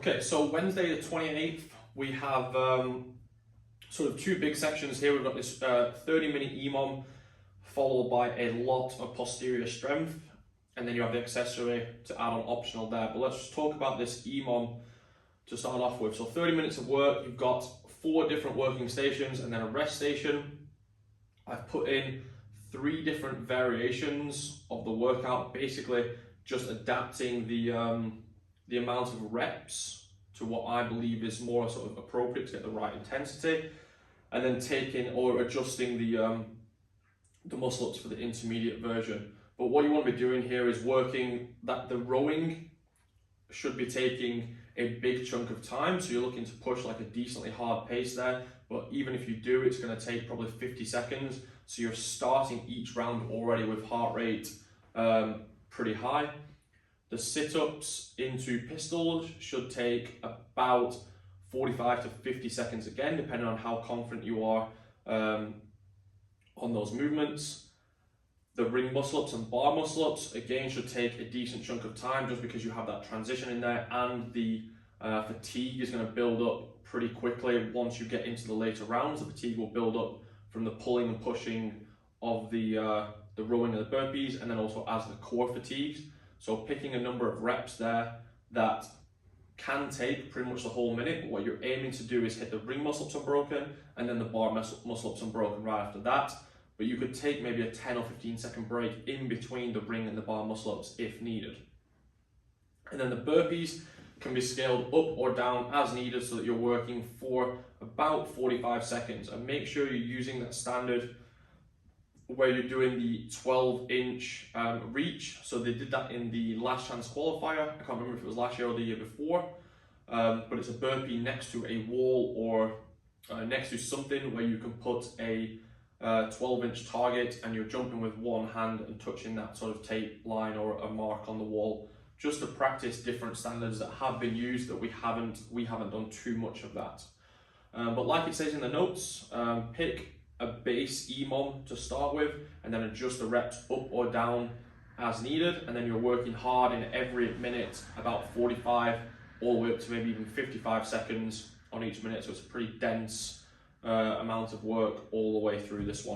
Okay, so Wednesday the 28th, we have sort of two big sections here. We've got this 30-minute Emom followed by a lot of posterior strength, and then you have the accessory to add on optional there. But let's just talk about this Emom to start off with. So 30 minutes of work, you've got 4 different working stations and then a rest station. I've put in 3 different variations of the workout, basically just adapting the amount of reps to what I believe is more sort of appropriate to get the right intensity, and then taking or adjusting the muscle ups for the intermediate version. But what you want to be doing here is working that the rowing should be taking a big chunk of time, so you're looking to push like a decently hard pace there, but even if you do, it's going to take probably 50 seconds, so you're starting each round already with heart rate pretty high. The sit-ups into pistols should take about 45 to 50 seconds again, depending on how confident you are on those movements. The ring muscle-ups and bar muscle-ups, again, should take a decent chunk of time just because you have that transition in there, and the fatigue is going to build up pretty quickly once you get into the later rounds. The fatigue will build up from the pulling and pushing of the rowing and the burpees, and then also as the core fatigues. So picking a number of reps there that can take pretty much the whole minute, but what you're aiming to do is hit the ring muscle-ups unbroken and then the bar muscle-ups unbroken right after that. But you could take maybe a 10 or 15 second break in between the ring and the bar muscle-ups if needed. And then the burpees can be scaled up or down as needed so that you're working for about 45 seconds. And make sure you're using that standard where you're doing the 12-inch reach. So they did that in the last chance qualifier. I can't remember if it was last year or the year before, but it's a burpee next to a wall or next to something where you can put a 12-inch target, and you're jumping with one hand and touching that sort of tape line or a mark on the wall, just to practice different standards that have been used that we haven't done too much of that. But like it says in the notes, pick a base Emom to start with, and then adjust the reps up or down as needed, and then you're working hard in every minute, about 45 all the way up to maybe even 55 seconds on each minute. So it's a pretty dense amount of work all the way through this one.